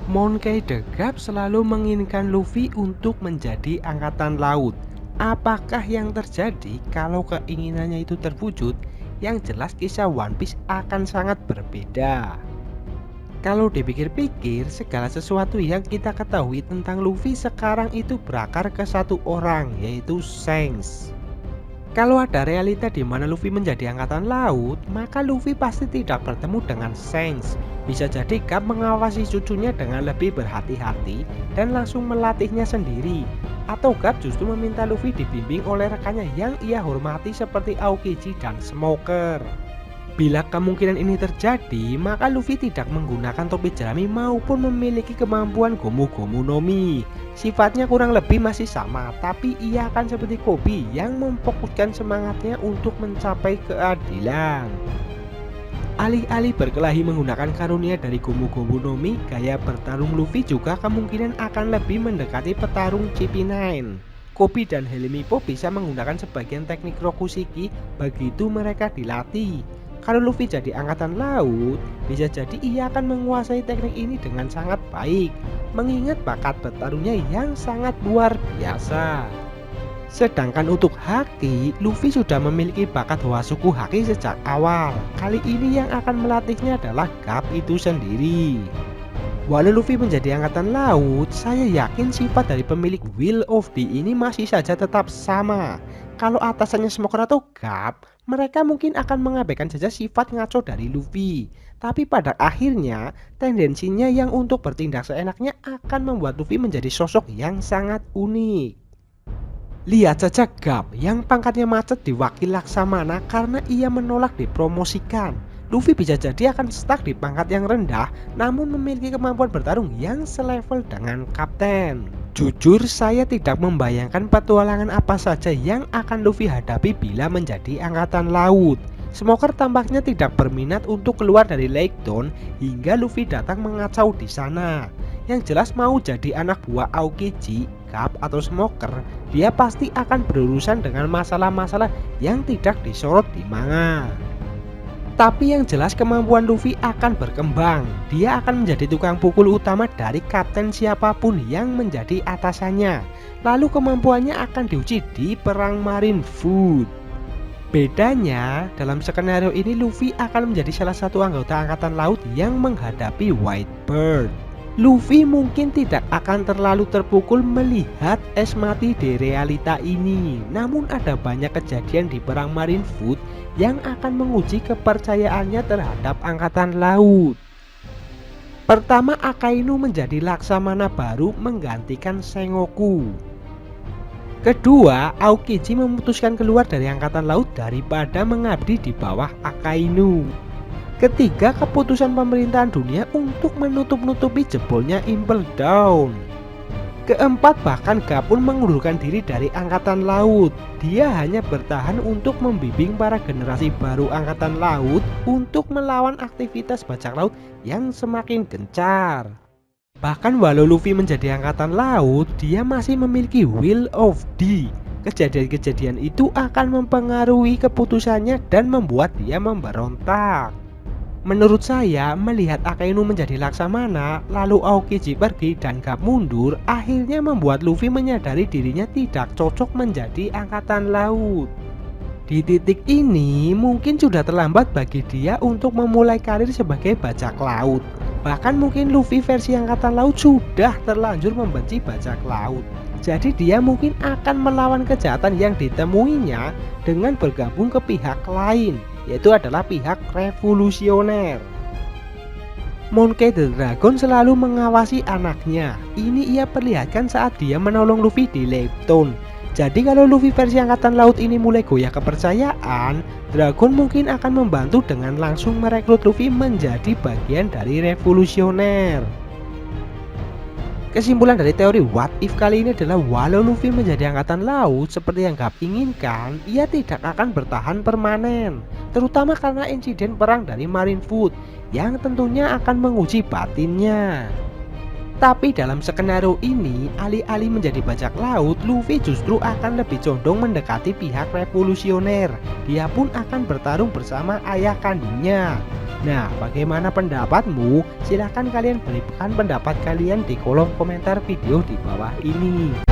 Monkey D. Garp selalu menginginkan Luffy untuk menjadi angkatan laut. Apakah yang terjadi kalau keinginannya itu terwujud? Yang jelas kisah One Piece akan sangat berbeda. Kalau dipikir-pikir, segala sesuatu yang kita ketahui tentang Luffy sekarang itu berakar ke satu orang, yaitu Shanks. Kalau ada realita di mana Luffy menjadi angkatan laut, maka Luffy pasti tidak bertemu dengan Shanks. Bisa jadi Garp mengawasi cucunya dengan lebih berhati-hati dan langsung melatihnya sendiri. Atau Garp justru meminta Luffy dibimbing oleh rekannya yang ia hormati seperti Aokiji dan Smoker. Bila kemungkinan ini terjadi, maka Luffy tidak menggunakan topi jerami maupun memiliki kemampuan Gomu Gomu no Mi. Sifatnya kurang lebih masih sama, tapi ia akan seperti Kobe yang memfokuskan semangatnya untuk mencapai keadilan. Alih-alih berkelahi menggunakan karunia dari Gomu Gomu no Mi, gaya bertarung Luffy juga kemungkinan akan lebih mendekati petarung CP9. Kobe dan Helmi Po bisa menggunakan sebagian teknik Rokushiki begitu mereka dilatih. Kalau Luffy jadi angkatan laut, bisa jadi ia akan menguasai teknik ini dengan sangat baik, mengingat bakat bertarungnya yang sangat luar biasa. Sedangkan untuk Haki, Luffy sudah memiliki bakat Wasuku Haki sejak awal. Kali ini yang akan melatihnya adalah Garp itu sendiri. Walau Luffy menjadi angkatan laut, saya yakin sifat dari pemilik Will of the ini masih saja tetap sama. Kalau atasannya Smoker atau Garp, mereka mungkin akan mengabaikan saja sifat ngaco dari Luffy. Tapi pada akhirnya, tendensinya yang untuk bertindak seenaknya akan membuat Luffy menjadi sosok yang sangat unik. Lihat saja Garp yang pangkatnya macet di Wakil Laksamana karena ia menolak dipromosikan. Luffy bisa jadi akan stuck di pangkat yang rendah namun memiliki kemampuan bertarung yang selevel dengan kapten. Jujur saya tidak membayangkan petualangan apa saja yang akan Luffy hadapi bila menjadi angkatan laut. Smoker tampaknya tidak berminat untuk keluar dari Lake Town hingga Luffy datang mengacau di sana. Yang jelas mau jadi anak buah Aokiji, Garp atau Smoker, dia pasti akan berurusan dengan masalah-masalah yang tidak disorot di manga. Tapi yang jelas kemampuan Luffy akan berkembang. Dia akan menjadi tukang pukul utama dari kapten siapapun yang menjadi atasannya. Lalu kemampuannya akan diuji di perang Marineford. Bedanya, dalam skenario ini Luffy akan menjadi salah satu anggota angkatan laut yang menghadapi Whitebird. Luffy mungkin tidak akan terlalu terpukul melihat es mati di realita ini. Namun ada banyak kejadian di perang Marineford yang akan menguji kepercayaannya terhadap angkatan laut. Pertama, Akainu menjadi Laksamana baru menggantikan Sengoku. Kedua, Aokiji memutuskan keluar dari angkatan laut daripada mengabdi di bawah Akainu. Ketiga, keputusan pemerintahan dunia untuk menutup-nutupi jebolnya Impel Down. Keempat, bahkan Garp pun mengundurkan diri dari angkatan laut. Dia hanya bertahan untuk membimbing para generasi baru angkatan laut untuk melawan aktivitas bajak laut yang semakin gencar. Bahkan walau Luffy menjadi angkatan laut, dia masih memiliki Will of the. Kejadian-kejadian itu akan mempengaruhi keputusannya dan membuat dia memberontak. Menurut saya, melihat Akainu menjadi Laksamana, lalu Aokiji pergi dan Garp mundur, akhirnya membuat Luffy menyadari dirinya tidak cocok menjadi angkatan laut. Di titik ini, mungkin sudah terlambat bagi dia untuk memulai karir sebagai bajak laut. Bahkan mungkin Luffy versi angkatan laut sudah terlanjur membenci bajak laut. Jadi dia mungkin akan melawan kejahatan yang ditemuinya dengan bergabung ke pihak lain, yaitu adalah pihak revolusioner. Monkey D. Dragon selalu mengawasi anaknya. Ini ia perlihatkan saat dia menolong Luffy di Lake Town. Jadi kalau Luffy versi angkatan laut ini mulai goyah kepercayaan, Dragon mungkin akan membantu dengan langsung merekrut Luffy menjadi bagian dari revolusioner. Kesimpulan dari teori what if kali ini adalah walau Luffy menjadi angkatan laut seperti yang Garp inginkan, ia tidak akan bertahan permanen, terutama karena insiden perang dari Marineford yang tentunya akan menguji batinnya. Tapi dalam skenario ini, alih-alih menjadi bajak laut, Luffy justru akan lebih condong mendekati pihak revolusioner. Dia pun akan bertarung bersama ayah kandungnya. Nah, bagaimana pendapatmu? Silahkan kalian berikan pendapat kalian di kolom komentar video di bawah ini.